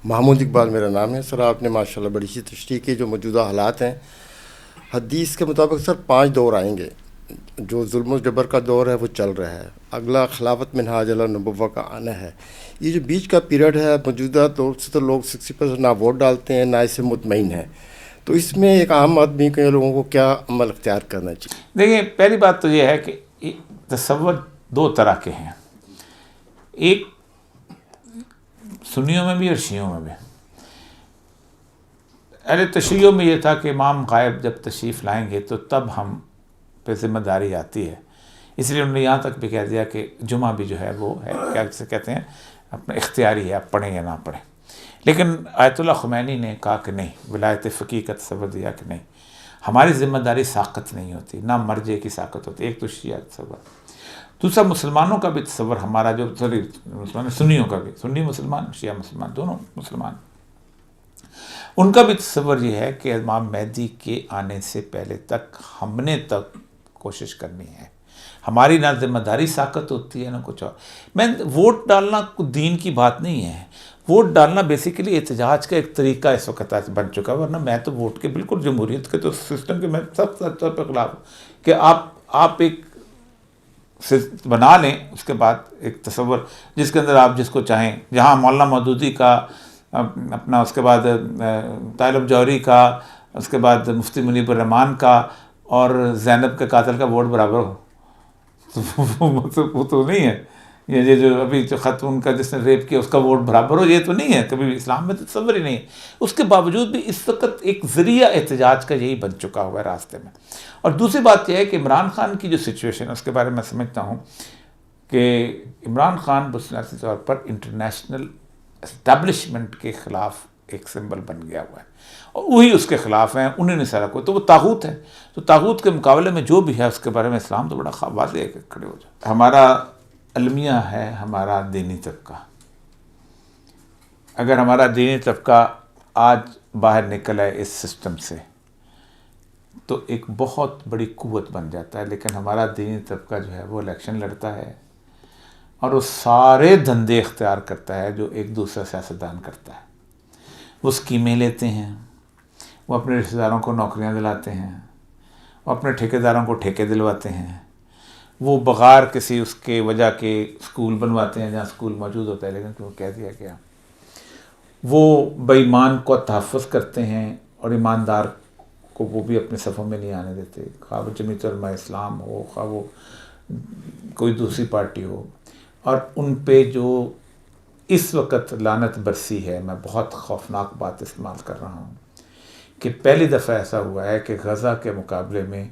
محمود اقبال میرا نام ہے سر. آپ نے ماشاءاللہ بڑی سی تشریح کی. جو موجودہ حالات ہیں حدیث کے مطابق سر 5 دور آئیں گے. جو ظلم و جبر کا دور ہے وہ چل رہا ہے. اگلا خلافت منہاج النبوہ کا آنا ہے. یہ جو بیچ کا پیریڈ ہے موجودہ دور سے تو لوگ 60% نہ ووٹ ڈالتے ہیں نہ اس سے مطمئن ہیں. تو اس میں ایک عام آدمی کے لوگوں کو کیا عمل اختیار کرنا چاہیے؟ دیکھیں، پہلی بات تو یہ ہے کہ تصور 2 طرح کے ہیں. ایک سنیوں میں بھی اور شیعوں میں بھی. اہل تشیعوں میں یہ تھا کہ امام غائب جب تشریف لائیں گے تو تب ہم پہ ذمہ داری آتی ہے، اس لیے انہوں نے یہاں تک بھی کہہ دیا کہ جمعہ بھی جو ہے وہ ہے کیا جسے کہتے ہیں اپنا اختیاری ہے، آپ پڑھیں یا نہ پڑھیں. لیکن آیت اللہ خمینی نے کہا کہ نہیں، ولایت فقیہ کا تصور دیا کہ نہیں، ہماری ذمہ داری ساقط نہیں ہوتی، نہ مرجع کی ساقط ہوتی. ایک تو شیعہ تصور. دوسرا مسلمانوں کا بھی تصور ہمارا جو سنیوں کا بھی، سنی مسلمان شیعہ مسلمان دونوں مسلمان، ان کا بھی تصور یہ ہے کہ امام مہدی کے آنے سے پہلے تک ہم نے تک کوشش کرنی ہے. ہماری نہ ذمہ داری ساقط ہوتی ہے نہ کچھ اور. میں ووٹ ڈالنا دین کی بات نہیں ہے. ووٹ ڈالنا بیسیکلی احتجاج کا ایک طریقہ اس وقت بن چکا ہے. ورنہ میں تو ووٹ کے بالکل جمہوریت کے تو سسٹم کے میں سب طور پہ خلاف ہوں کہ آپ ایک بنا لیں، اس کے بعد ایک تصور جس کے اندر آپ جس کو چاہیں، جہاں مولانا مودودی کا اپنا، اس کے بعد طالب جوہری کا، اس کے بعد مفتی منیب الرحمان کا اور زینب کے قاتل کا ووٹ برابر ہو، وہ تو نہیں ہے. یہ جو ابھی جو خط ان کا جس نے ریپ کیا اس کا ووٹ برابر ہو، یہ تو نہیں ہے. کبھی اسلام میں تو تصور ہی نہیں ہے. اس کے باوجود بھی اس وقت ایک ذریعہ احتجاج کا یہی بن چکا ہوا ہے راستے میں. اور دوسری بات یہ ہے کہ عمران خان کی جو سچویشن ہے اس کے بارے میں سمجھتا ہوں کہ عمران خان بنیادی طور پر انٹرنیشنل اسٹیبلشمنٹ کے خلاف ایک سمبل بن گیا ہوا ہے، اور وہی اس کے خلاف ہیں. انہیں نے سارا کوئی، تو وہ طاغوت ہے. تو طاغوت کے مقابلے میں جو بھی ہے اس کے بارے میں اسلام تو بڑا واضح ہے کہ کھڑے ہو جائے. ہمارا المیہ ہے ہمارا دینی طبقہ. اگر ہمارا دینی طبقہ آج باہر نکل آئے اس سسٹم سے تو ایک بہت بڑی قوت بن جاتا ہے. لیکن ہمارا دینی طبقہ جو ہے وہ الیکشن لڑتا ہے اور وہ سارے دھندے اختیار کرتا ہے جو ایک دوسرا سیاستدان کرتا ہے. وہ اسکیمیں لیتے ہیں، وہ اپنے رشتہ داروں کو نوکریاں دلاتے ہیں، وہ اپنے ٹھیکیداروں کو ٹھیکے دلواتے ہیں، وہ بغیر کسی اس کے وجہ کے اسکول بنواتے ہیں جہاں اسکول موجود ہوتا ہے لیکن وہ کہہ دیا گیا. وہ بے ایمان کو تحفظ کرتے ہیں اور ایماندار کو وہ بھی اپنے صفوں میں نہیں آنے دیتے، خواہ وہ جمیعت علماء اسلام ہو، خواہ وہ کوئی دوسری پارٹی ہو. اور ان پہ جو اس وقت لعنت برسی ہے، میں بہت خوفناک بات استعمال کر رہا ہوں کہ پہلی دفعہ ایسا ہوا ہے کہ غزہ کے مقابلے میں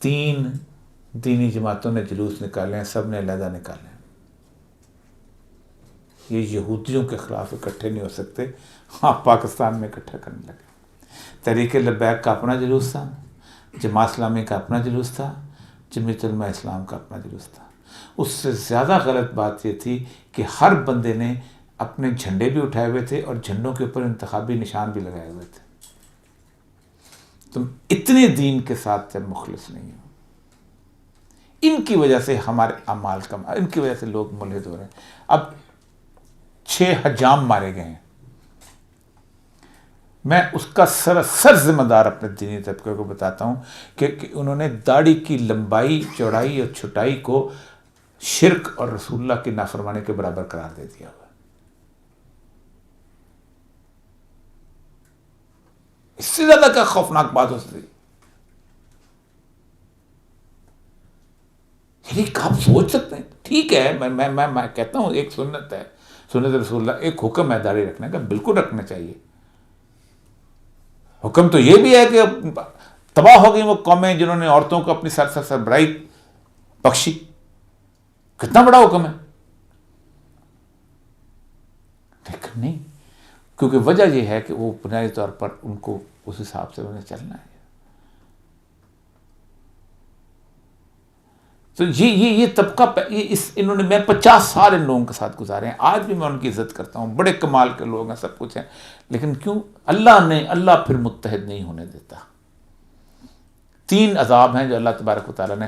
3 دینی جماعتوں نے جلوس نکالے ہیں، سب نے علیحدہ نکالے ہیں. یہ یہودیوں کے خلاف اکٹھے نہیں ہو سکتے، آپ پاکستان میں اکٹھا کرنے لگے. تحریک لبیک کا اپنا جلوس تھا، جماعت اسلامی کا اپنا جلوس تھا، جمعیت علماء اسلام کا اپنا جلوس تھا. اس سے زیادہ غلط بات یہ تھی کہ ہر بندے نے اپنے جھنڈے بھی اٹھائے ہوئے تھے اور جھنڈوں کے اوپر انتخابی نشان بھی لگائے ہوئے تھے. تم اتنے دین کے ساتھ جب مخلص نہیں ہو، ان کی وجہ سے ہمارے اعمال کم، ان کی وجہ سے لوگ ملحد ہو رہے ہیں. اب 6 حجام مارے گئے ہیں. میں اس کا سراسر ذمہ دار اپنے دینی طبقے کو بتاتا ہوں کہ انہوں نے داڑھی کی لمبائی، چوڑائی اور چھٹائی کو شرک اور رسول اللہ کی نافرمانی کے برابر قرار دے دیا ہوا. اس سے زیادہ کیا خوفناک بات ہو سکتی؟ یعنی آپ سوچ سکتے ہیں. ٹھیک ہے، میں کہتا ہوں ایک سنت ہے، سنت رسول اللہ، ایک حکم ہے داڑھی رکھنے کا، بالکل رکھنا چاہیے. حکم تو یہ بھی ہے کہ تباہ ہو گئی وہ قومیں جنہوں نے عورتوں کو اپنی سربراہی بخشی. کتنا بڑا حکم ہے. لیکن نہیں، کیونکہ وجہ یہ ہے کہ وہ بنیادی طور پر ان کو اس حساب سے انہیں چلنا ہے. تو یہ طبقہ انہوں نے، میں 50 سال ان لوگوں کے ساتھ گزارے ہیں. آج بھی میں ان کی عزت کرتا ہوں، بڑے کمال کے لوگ ہیں، سب کچھ ہیں. لیکن کیوں اللہ پھر متحد نہیں ہونے دیتا. 3 عذاب ہیں جو اللہ تبارک و تعالیٰ نے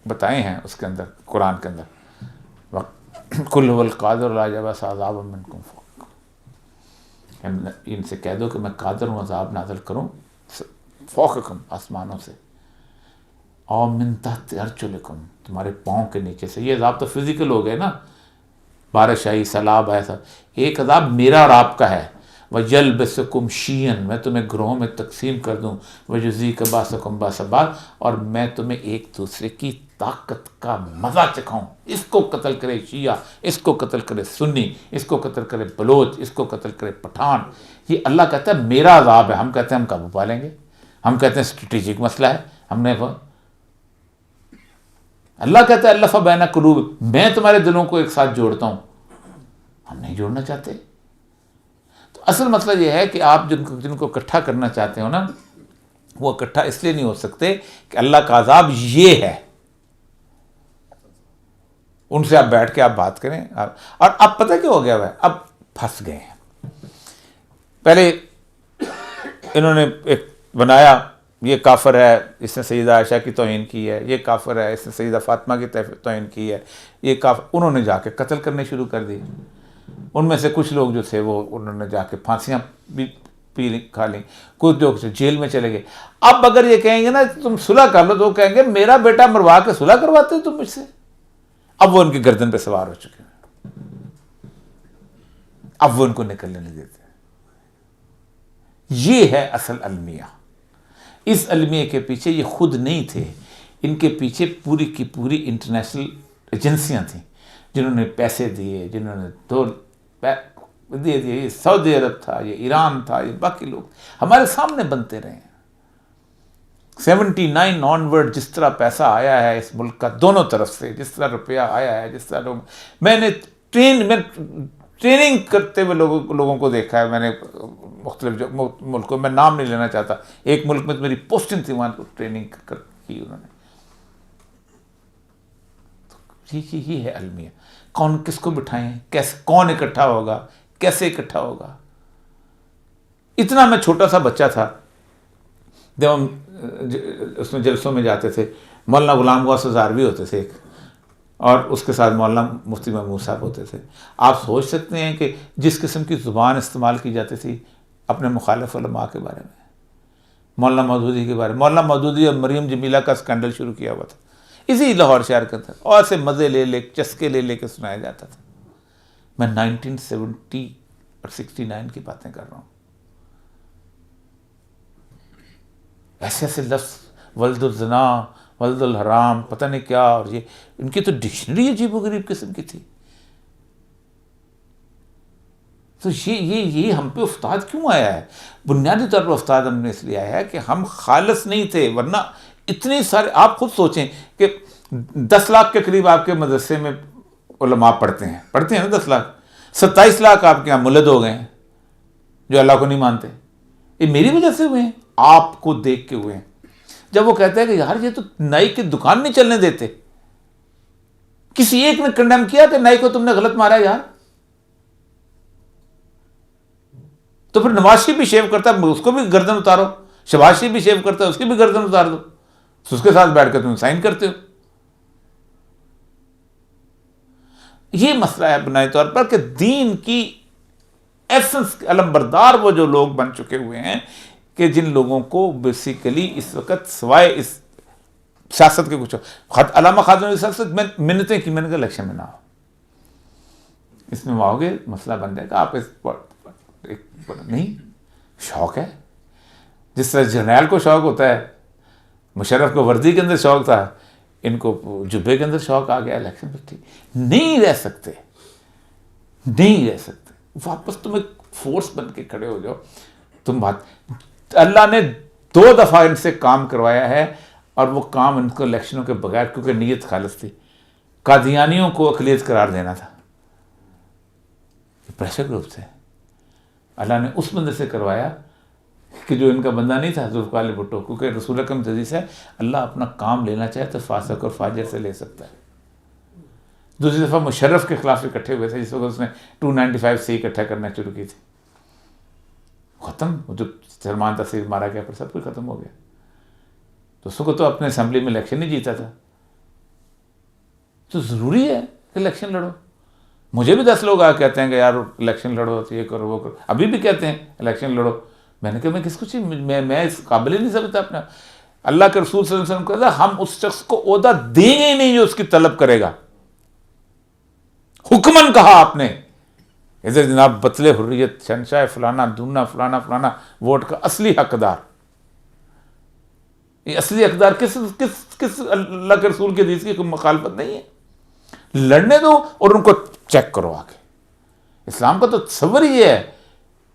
بتائے ہیں اس کے اندر، قرآن کے اندر. قُلْ هُوَ الْقَادِرُ عَلَىٰ أَن يَبْعَثَ عَذَابًا مِّنكُمْ فَوْقَكُمْ. ان سے کہہ دو کہ میں قادر ہوں عذاب نازل کروں فوقکم آسمانوں سے، اور من تحت ارجلکم تمہارے پاؤں کے نیچے سے. یہ عذاب تو فزیکل ہو گئے نا، بارش آئی، سیلاب آیا تھا. ایک عذاب میرا اور آپ کا ہے، وَيَلْبِسُكُمْ شِيَّن، میں تمہیں گروہوں میں تقسیم کر دوں، وَيُذِيقَ بَأْسَكُمْ بَأْسَ بَعْضٍ، اور میں تمہیں ایک دوسرے کی طاقت کا مزہ چکھاؤں. اس کو قتل کرے شیعہ، اس کو قتل کرے سنی، اس کو قتل کرے بلوچ، اس کو قتل کرے پٹھان. یہ اللہ کہتا ہے میرا عذاب ہے. ہم کہتے ہیں ہم قابو پا لیں گے، ہم کہتے ہیں اسٹریٹجک مسئلہ ہے. ہم نے اللہ کہتا ہے الف بین قلوب، میں تمہارے دلوں کو ایک ساتھ جوڑتا ہوں. ہم نہیں جوڑنا چاہتے. تو اصل مسئلہ یہ ہے کہ آپ جن کو اکٹھا کرنا چاہتے ہو نا، وہ اکٹھا اس لیے نہیں ہو سکتے کہ اللہ کا عذاب یہ ہے. ان سے آپ بیٹھ کے آپ بات کریں. اور اب پتہ کیا ہو گیا ہے، اب پھنس گئے ہیں. پہلے انہوں نے ایک بنایا، یہ کافر ہے، اس نے سیدہ عائشہ کی توہین کی ہے، یہ کافر ہے، اس نے سیدہ فاطمہ کی توہین کی ہے، یہ کافر. انہوں نے جا کے قتل کرنے شروع کر دی. ان میں سے کچھ لوگ جو تھے وہ انہوں نے جا کے پھانسیاں بھی کھا لیں، کچھ لوگ جیل میں چلے گئے. اب اگر یہ کہیں گے نا تم صلح کر لو، تو وہ کہیں گے میرا بیٹا مروا کے صلح کرواتے ہو تم مجھ سے. اب وہ ان کی گردن پہ سوار ہو چکے ہیں، اب وہ ان کو نکلنے نہیں دیتے. یہ ہے اصل المیہ. اس المیہ کے پیچھے یہ خود نہیں تھے، ان کے پیچھے پوری کی پوری انٹرنیشنل ایجنسیاں تھیں جنہوں نے پیسے دیے، جنہوں نے دے دیے. یہ سعودی عرب تھا، یہ ایران تھا، یہ باقی لوگ ہمارے سامنے بنتے رہے ہیں. 79 آنورڈ جس طرح پیسہ آیا ہے اس ملک کا دونوں طرف سے، جس طرح روپیہ آیا ہے، جس طرح لوگ، میں نے ٹریننگ کرتے ہوئے لوگوں کو دیکھا ہے. میں نے مختلف ملکوں میں نام نہیں لینا چاہتا، ایک ملک میں میری پوسٹنگ تھی، وہاں ٹریننگ کی انہوں نے. یہ ہے المیہ. کون کس کو بٹھائیں، کیسے، کون اکٹھا ہوگا، کیسے اکٹھا ہوگا. اتنا میں چھوٹا سا بچہ تھا جب ہم اس میں جلسوں میں جاتے تھے. مولانا غلام غوث ہزاروی ہوتے تھے ایک، اور اس کے ساتھ مولانا مفتی محمود صاحب ہوتے تھے. آپ سوچ سکتے ہیں کہ جس قسم کی زبان استعمال کی جاتی تھی اپنے مخالف علماء کے بارے میں، مولانا مودودی کے بارے میں. مولانا مودودی اور مریم جمیلہ کا اسکینڈل شروع کیا ہوا تھا اسی لاہور شہر کے اندر، اور سے مزے لے چسکے لے کے سنایا جاتا تھا. میں 1970 اور 69 کی باتیں کر رہا ہوں. ایسے ایسے لفظ، ولد الزنا، ولد الحرام، پتہ نہیں کیا، اور یہ ان کی تو ڈکشنری عجیب و غریب قسم کی تھی. تو یہ ہم پہ افتاد کیوں آیا ہے؟ بنیادی طور پر افتاد ہم نے اس لیے آیا ہے کہ ہم خالص نہیں تھے. ورنہ اتنے سارے، آپ خود سوچیں کہ 10 لاکھ کے قریب آپ کے مدرسے میں علماء پڑھتے ہیں نا 10 لاکھ. 27 لاکھ آپ کے یہاں ملد ہو گئے ہیں جو اللہ کو نہیں مانتے. یہ میری وجہ سے ہوئے ہیں، آپ کو دیکھ کے ہوئے ہیں. جب وہ کہتے ہیں کہ یار یہ تو نائی کی دکان نہیں چلنے دیتے، کسی ایک نے کنڈیم کیا کہ نائی کو تم نے غلط مارا یار، تو پھر نواز شریف بھی شیو کرتا ہے اس کو بھی گردن اتارو، شہباز شریف بھی شیو کرتا ہے اس کی بھی گردن اتار دو، اس کے ساتھ بیٹھ کے تم سائن کرتے ہو. یہ مسئلہ ہے بنیادی طور پر کہ دین کی ایسنس علم بردار وہ جو لوگ بن چکے ہوئے ہیں کہ جن لوگوں کو بیسیکلی اس وقت سوائے اس سیاست کے کچھ، علامہ خازن سیاست میں منتیں کی، میں نے کہا الیکشن میں نہ ہو، اس میں آؤ گے مسئلہ بن جائے گا. آپ نہیں، شوق ہے جس طرح جرنیل کو شوق ہوتا ہے، مشرف کو وردی کے اندر شوق تھا، ان کو جبے کے اندر شوق آ گیا الیکشن پہ. ٹھیک، نہیں رہ سکتے. واپس تم ایک فورس بن کے کھڑے ہو جاؤ. تم بات، اللہ نے 2 دفعہ ان سے کام کروایا ہے، اور وہ کام ان کو الیکشنوں کے بغیر، کیونکہ نیت خالص تھی. قادیانیوں کو اقلیت قرار دینا تھا، پریشر گروپ تھے. اللہ نے اس بندے سے کروایا کہ جو ان کا بندہ نہیں تھا، ذوالفقار علی بھٹو، کیونکہ رسول اکرم حدیث ہے اللہ اپنا کام لینا چاہے تو فاسق اور فاجر سے لے سکتا ہے. دوسری دفعہ مشرف کے خلاف اکٹھے ہوئے تھے جس وقت اس نے 295 سی اکٹھا کرنا شروع کی تھی. ختم، جو سلمان تصیر مارا گیا پر سب کچھ ختم ہو گیا. تو اس کو تو اپنے اسمبلی میں الیکشن نہیں جیتا تھا. تو ضروری ہے کہ الیکشن لڑو. مجھے بھی 10 لوگ آ کہتے ہیں کہ یار الیکشن لڑو تو یہ کرو وہ کرو، ابھی بھی کہتے ہیں الیکشن لڑو. میں نے کہا میں کس کو چاہیے، میں اس قابل ہی نہیں سمجھتا اپنا. اللہ کے رسول صلی اللہ علیہ وسلم کہتا ہم اس شخص کو عہدہ دیں گے ہی نہیں جو اس کی طلب کرے گا. حکمن کہا آپ نے، ادھر جناب بطل حریت شہنشاہ فلانا دھونا فلانا فلانا ووٹ کا اصلی حقدار. یہ اصلی حقدار کس اللہ کے رسول کی حدیث کی کوئی مخالفت نہیں ہے. لڑنے دو اور ان کو چیک کرو آگے. اسلام کا تو تصور ہی یہ ہے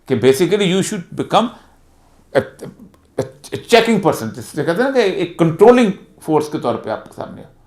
کہ basically you should become checking person, جس سے کہتے ہیں کہ ایک کنٹرولنگ فورس کے طور پہ آپ کے سامنے